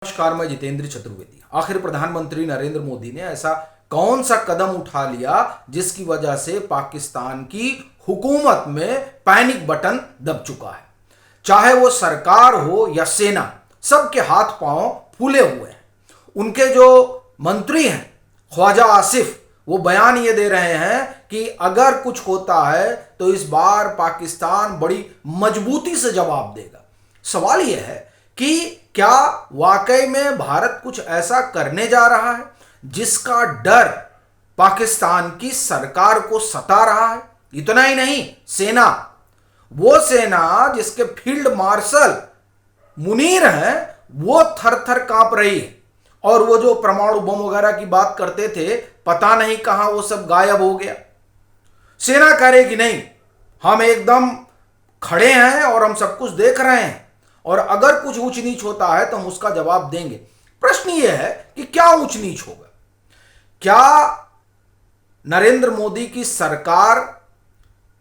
नमस्कार, मैं जितेंद्र चतुर्वेदी। आखिर प्रधानमंत्री नरेंद्र मोदी ने ऐसा कौन सा कदम उठा लिया जिसकी वजह से पाकिस्तान की हुकूमत में पैनिक बटन दब चुका है। चाहे वो सरकार हो या सेना, सबके हाथ पांव फूले हुए हैं। उनके जो मंत्री हैं ख्वाजा आसिफ, वो बयान ये दे रहे हैं कि अगर कुछ होता है तो इस बार पाकिस्तान बड़ी मजबूती से जवाब देगा। सवाल यह है कि क्या वाकई में भारत कुछ ऐसा करने जा रहा है जिसका डर पाकिस्तान की सरकार को सता रहा है। इतना ही नहीं, सेना, वो सेना जिसके फील्ड मार्शल मुनीर हैं, वो थर थर कांप रही है। और वो जो परमाणु बम वगैरह की बात करते थे, पता नहीं कहां वो सब गायब हो गया। सेना कह रही कि नहीं, हम एकदम खड़े हैं और हम सब कुछ देख रहे हैं, और अगर कुछ ऊंच नीच होता है तो हम उसका जवाब देंगे। प्रश्न यह है कि क्या ऊंच नीच होगा? क्या नरेंद्र मोदी की सरकार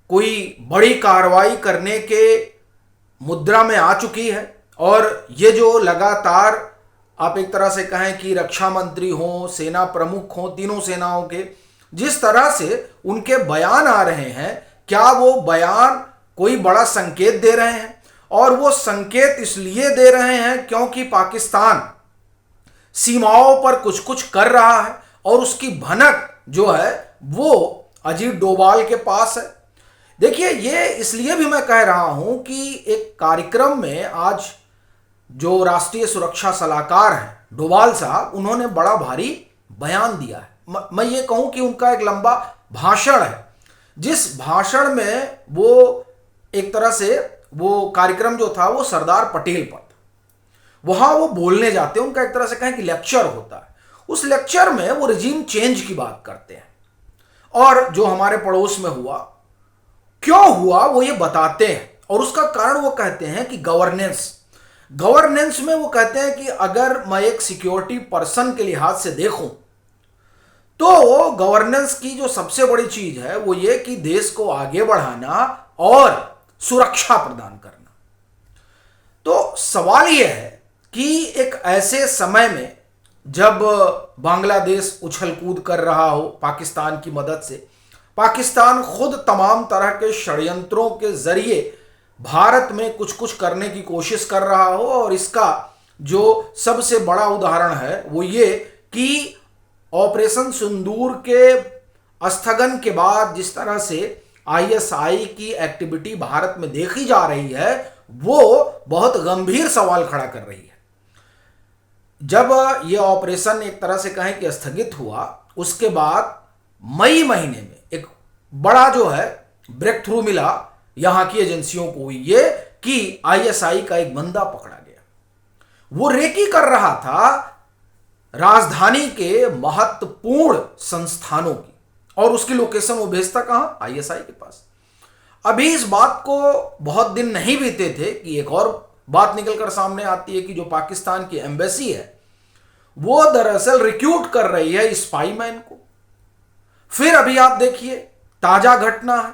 कोई बड़ी कार्रवाई करने के मुद्रा में आ चुकी है? और ये जो लगातार आप एक तरह से कहें कि रक्षा मंत्री हो, सेना प्रमुख हो, तीनों सेनाओं के जिस तरह से उनके बयान आ रहे हैं, क्या वो बयान कोई बड़ा संकेत दे रहे हैं? और वो संकेत इसलिए दे रहे हैं क्योंकि पाकिस्तान सीमाओं पर कुछ कुछ कर रहा है और उसकी भनक जो है वो अजीत डोभाल के पास है। देखिए, ये इसलिए भी मैं कह रहा हूं कि एक कार्यक्रम में आज जो राष्ट्रीय सुरक्षा सलाहकार हैं डोभाल साहब, उन्होंने बड़ा भारी बयान दिया है। मैं ये कहूं कि उनका एक लंबा भाषण है, जिस भाषण में वो एक तरह से वो कार्यक्रम जो था वो सरदार पटेल पर था। वहां वो बोलने जाते हैं, उनका एक तरह से कहें कि लेक्चर होता है। उस लेक्चर में वो रिजीम चेंज की बात करते हैं और जो हमारे पड़ोस में हुआ, क्यों हुआ, वो ये बताते हैं। और उसका कारण वो कहते हैं कि गवर्नेंस में वो कहते हैं कि अगर मैं एक सिक्योरिटी पर्सन के लिहाज से देखूं तो गवर्नेंस की जो सबसे बड़ी चीज है वो ये कि देश को आगे बढ़ाना और सुरक्षा प्रदान करना। तो सवाल यह है कि एक ऐसे समय में जब बांग्लादेश उछल कूद कर रहा हो पाकिस्तान की मदद से, पाकिस्तान खुद तमाम तरह के षड्यंत्रों के जरिए भारत में कुछ कुछ करने की कोशिश कर रहा हो, और इसका जो सबसे बड़ा उदाहरण है वो ये कि ऑपरेशन सिंदूर के स्थगन के बाद जिस तरह से आईएसआई की एक्टिविटी भारत में देखी जा रही है, वो बहुत गंभीर सवाल खड़ा कर रही है। जब ये ऑपरेशन एक तरह से कहें कि स्थगित हुआ, उसके बाद मई महीने में एक बड़ा जो है ब्रेक थ्रू मिला यहां की एजेंसियों को, हुई ये कि आईएसआई का एक बंदा पकड़ा गया। वो रेकी कर रहा था राजधानी के महत्वपूर्ण संस्थानों की, और उसकी लोकेशन वो भेजता कहां? आईएसआई के पास। अभी इस बात को बहुत दिन नहीं बीते थे कि एक और बात निकलकर सामने आती है कि जो पाकिस्तान की एम्बेसी है वो दरअसल रिक्रूट कर रही है स्पाईमैन को। फिर अभी आप देखिए, ताजा घटना है,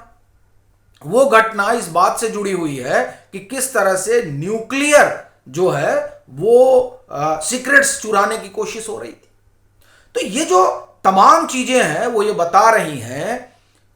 वो घटना इस बात से जुड़ी हुई है कि किस तरह से न्यूक्लियर जो है वो सीक्रेट्स चुराने की कोशिश हो रही थी। तो ये जो तमाम चीजें हैं वो ये बता रही हैं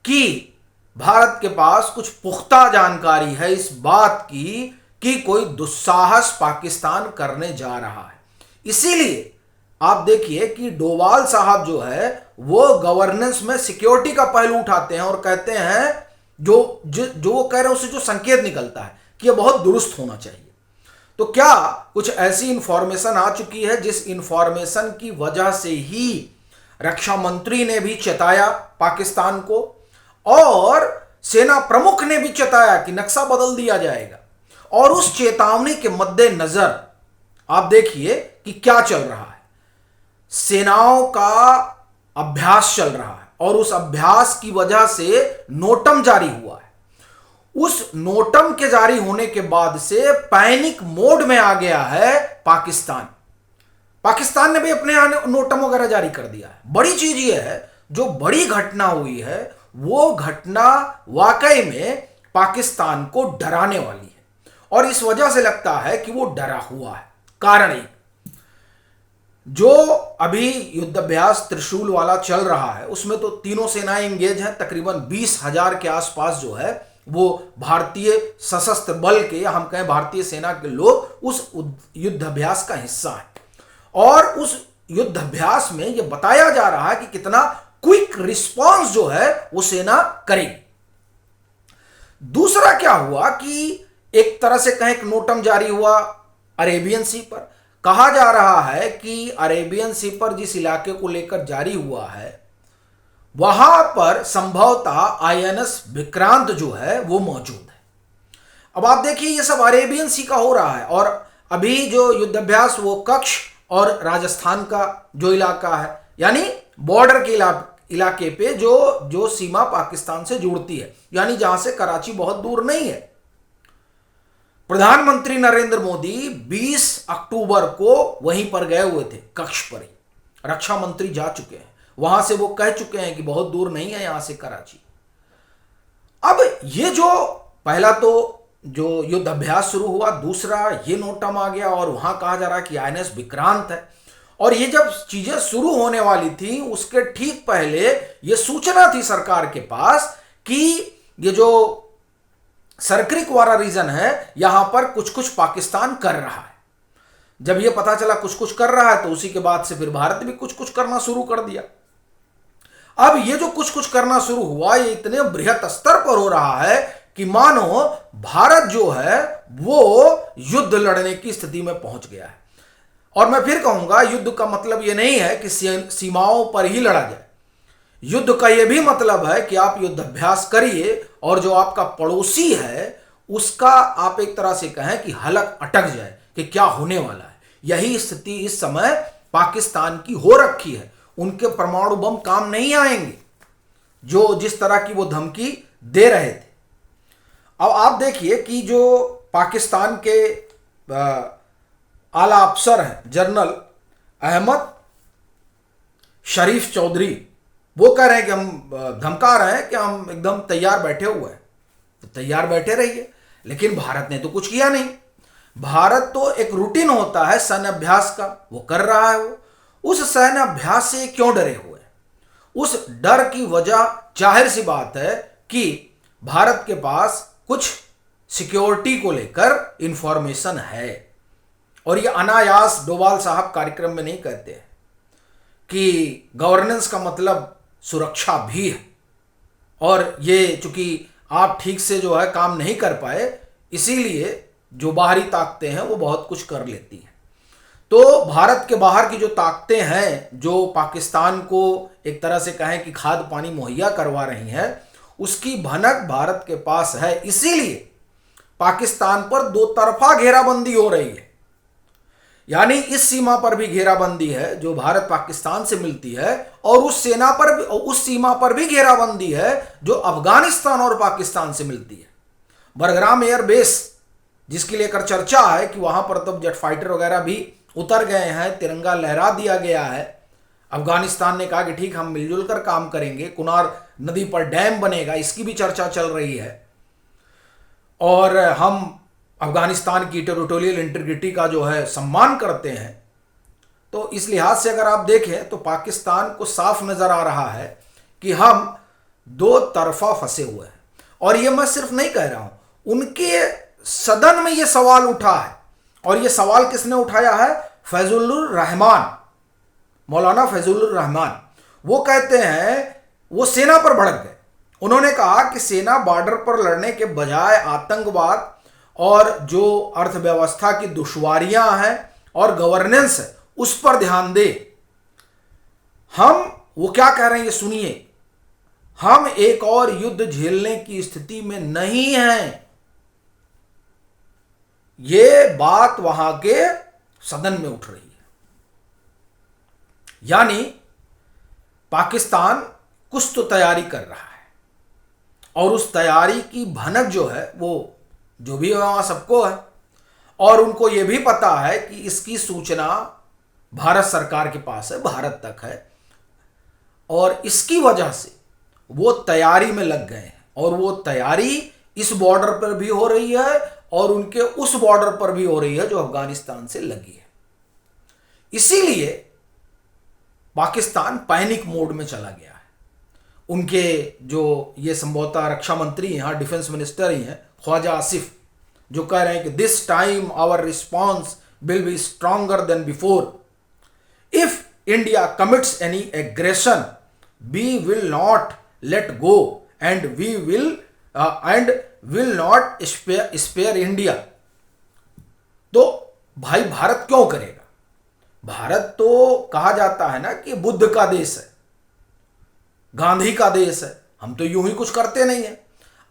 कि भारत के पास कुछ पुख्ता जानकारी है इस बात की कि कोई दुस्साहस पाकिस्तान करने जा रहा है। इसीलिए आप देखिए कि डोभाल साहब जो है वो गवर्नेंस में सिक्योरिटी का पहलू उठाते हैं और कहते हैं जो वो कह रहे हैं उससे जो संकेत निकलता है कि यह बहुत दुरुस्त होना चाहिए। तो क्या कुछ ऐसी इंफॉर्मेशन आ चुकी है जिस इंफॉर्मेशन की वजह से ही रक्षा मंत्री ने भी चेताया पाकिस्तान को, और सेना प्रमुख ने भी चेताया कि नक्शा बदल दिया जाएगा। और उस चेतावनी के मद्देनजर आप देखिए कि क्या चल रहा है। सेनाओं का अभ्यास चल रहा है और उस अभ्यास की वजह से नोटम जारी हुआ है। उस नोटम के जारी होने के बाद से पैनिक मोड में आ गया है पाकिस्तान ने भी अपने नोटम वगैरह जारी कर दिया है। बड़ी चीज यह है, जो बड़ी घटना हुई है वो घटना वाकई में पाकिस्तान को डराने वाली है, और इस वजह से लगता है कि वो डरा हुआ है। कारण एक, जो अभी युद्धाभ्यास त्रिशूल वाला चल रहा है उसमें तो तीनों सेनाएं एंगेज हैं। तकरीबन 20,000 के आसपास जो है वो भारतीय सशस्त्र बल के, या हम कहें भारतीय सेना के लोग उस युद्धाभ्यास का हिस्सा है। और उस युद्धाभ्यास में यह बताया जा रहा है कि कितना क्विक रिस्पांस जो है वो सेना करेगी। दूसरा क्या हुआ कि एक तरह से कहें, एक नोटम जारी हुआ अरेबियन सी पर। कहा जा रहा है कि अरेबियन सी पर जिस इलाके को लेकर जारी हुआ है वहां पर संभवतः आईएनएस विक्रांत जो है वो मौजूद है। अब आप देखिए ये सब अरेबियन सी का हो रहा है, और अभी जो युद्धाभ्यास वो कच्छ और राजस्थान का जो इलाका है, यानी बॉर्डर के इलाके पे जो सीमा पाकिस्तान से जुड़ती है, यानी जहां से कराची बहुत दूर नहीं है। प्रधानमंत्री नरेंद्र मोदी 20 अक्टूबर को वहीं पर गए हुए थे, कच्छ पर ही। रक्षा मंत्री जा चुके हैं वहां से, वो कह चुके हैं कि बहुत दूर नहीं है यहां से कराची। अब ये जो पहला तो जो युद्ध अभ्यास शुरू हुआ, दूसरा ये नोटम आ गया और वहां कहा जा रहा है कि आईएनएस विक्रांत है। और ये जब चीजें शुरू होने वाली थी उसके ठीक पहले ये सूचना थी सरकार के पास कि ये जो सरक्रिक वाला रीजन है यहां पर कुछ कुछ पाकिस्तान कर रहा है। जब ये पता चला कुछ कुछ कर रहा है तो उसी के बाद से फिर भारत भी कुछ कुछ करना शुरू कर दिया। अब ये जो कुछ कुछ करना शुरू हुआ ये इतने बृहत स्तर पर हो रहा है कि मानो भारत जो है वो युद्ध लड़ने की स्थिति में पहुंच गया है। और मैं फिर कहूंगा युद्ध का मतलब ये नहीं है कि सीमाओं पर ही लड़ा जाए। युद्ध का यह भी मतलब है कि आप युद्ध अभ्यास करिए और जो आपका पड़ोसी है उसका आप एक तरह से कहें कि हलक अटक जाए कि क्या होने वाला है। यही स्थिति इस समय पाकिस्तान की हो रखी है। उनके परमाणु बम काम नहीं आएंगे जो जिस तरह की वो धमकी दे रहे थे। अब आप देखिए कि जो पाकिस्तान के आला अफसर हैं जनरल अहमद शरीफ चौधरी, वो कह रहे हैं कि हम धमका रहे हैं कि हम एकदम तैयार बैठे हुए हैं। तो तैयार बैठे रहिए, लेकिन भारत ने तो कुछ किया नहीं। भारत तो एक रूटीन होता है सैन्य अभ्यास का, वो कर रहा है। वो उस सैन्य अभ्यास से क्यों डरे हुए? उस डर की वजह जाहिर सी बात है कि भारत के पास कुछ सिक्योरिटी को लेकर इंफॉर्मेशन है। और ये अनायास डोभाल साहब कार्यक्रम में नहीं कहते हैं कि गवर्नेंस का मतलब सुरक्षा भी है। और ये चूंकि आप ठीक से जो है काम नहीं कर पाए, इसीलिए जो बाहरी ताकतें हैं वो बहुत कुछ कर लेती हैं। तो भारत के बाहर की जो ताकतें हैं जो पाकिस्तान को एक तरह से कहें कि खाद पानी मुहैया करवा रही हैं, उसकी भनक भारत के पास है। इसीलिए पाकिस्तान पर दो तरफा घेराबंदी हो रही है। यानी इस सीमा पर भी घेराबंदी है जो भारत पाकिस्तान से मिलती है, और उस सीमा पर भी घेराबंदी है जो अफगानिस्तान और पाकिस्तान से मिलती है। बरग्राम एयरबेस जिसकी लेकर चर्चा है कि वहां पर तो जेट फाइटर वगैरह भी उतर गए हैं, तिरंगा लहरा दिया गया है। अफगानिस्तान ने कहा कि ठीक हम मिलजुल कर काम करेंगे, कुनार नदी पर डैम बनेगा, इसकी भी चर्चा चल रही है। और हम अफगानिस्तान की टेरिटोरियल इंटीग्रिटी का जो है सम्मान करते हैं। तो इस लिहाज से अगर आप देखें तो पाकिस्तान को साफ नजर आ रहा है कि हम दो तरफा फंसे हुए हैं। और ये मैं सिर्फ नहीं कह रहा हूं, उनके सदन में ये सवाल उठा है। और ये सवाल किसने उठाया है? फैजुल्लुर रहमान, मौलाना फैजुल्लुर रहमान। वो कहते हैं, वो सेना पर भड़क गए। उन्होंने कहा कि सेना बॉर्डर पर लड़ने के बजाय आतंकवाद और जो अर्थव्यवस्था की दुश्वारियां हैं और गवर्नेंस है उस पर ध्यान दे। वो क्या कह रहे हैं ये सुनिए। हम एक और युद्ध झेलने की स्थिति में नहीं हैं। ये बात वहां के सदन में उठ रही है। यानी पाकिस्तान कुछ तो तैयारी कर रहा है, और उस तैयारी की भनक जो है वो जो भी वहां सबको है। और उनको यह भी पता है कि इसकी सूचना भारत सरकार के पास है, भारत तक है, और इसकी वजह से वो तैयारी में लग गए हैं। और वो तैयारी इस बॉर्डर पर भी हो रही है और उनके उस बॉर्डर पर भी हो रही है जो अफगानिस्तान से लगी है। इसीलिए पाकिस्तान पैनिक मोड में चला गया है। उनके जो ये संभवतः रक्षा मंत्री यहाँ डिफेंस मिनिस्टर ही हैं, ख्वाजा आसिफ, जो कह रहे हैं कि this time our response will be stronger than before. If India commits any aggression we will not let go and we will not spare India. तो भाई भारत क्यों करेगा? भारत तो कहा जाता है ना कि बुद्ध का देश है, गांधी का देश है। हम तो यूं ही कुछ करते नहीं है।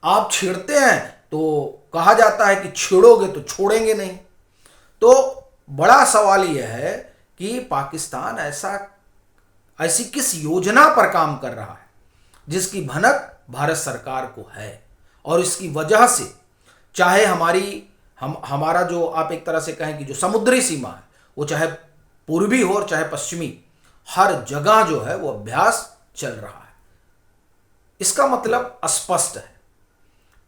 आप छेड़ते हैं तो कहा जाता है कि छेड़ोगे तो छोड़ेंगे नहीं। तो बड़ा सवाल यह है कि पाकिस्तान ऐसी किस योजना पर काम कर रहा है जिसकी भनक भारत सरकार को है, और इसकी वजह से चाहे हमारा जो आप एक तरह से कहें कि जो समुद्री सीमा है, वो चाहे पूर्वी हो और चाहे पश्चिमी, हर जगह जो है वो अभ्यास चल रहा है। इसका मतलब स्पष्ट है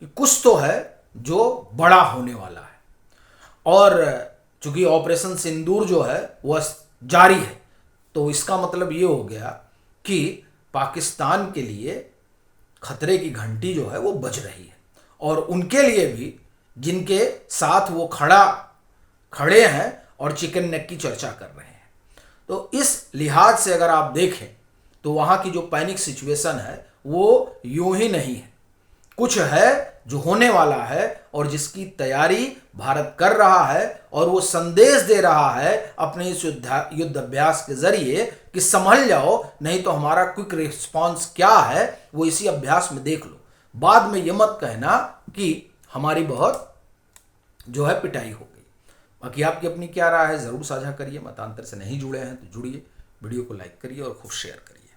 कि कुछ तो है जो बड़ा होने वाला है। और चूंकि ऑपरेशन सिंदूर जो है वह जारी है, तो इसका मतलब ये हो गया कि पाकिस्तान के लिए खतरे की घंटी जो है वो बज रही है, और उनके लिए भी जिनके साथ वो खड़े हैं और चिकन नेक की चर्चा कर रहे हैं। तो इस लिहाज से अगर आप देखें तो वहाँ की जो पैनिक सिचुएशन है वो यूं ही नहीं है, कुछ है जो होने वाला है और जिसकी तैयारी भारत कर रहा है, और वो संदेश दे रहा है अपने इस युद्ध अभ्यास के जरिए कि संभल जाओ, नहीं तो हमारा क्विक रिस्पांस क्या है वो इसी अभ्यास में देख लो। बाद में ये मत कहना कि हमारी बहुत जो है पिटाई हो गई। बाकी आपकी अपनी क्या राय है ज़रूर साझा करिए। मतांतर से नहीं जुड़े हैं तो जुड़िए, वीडियो को लाइक करिए और खूब शेयर करिए।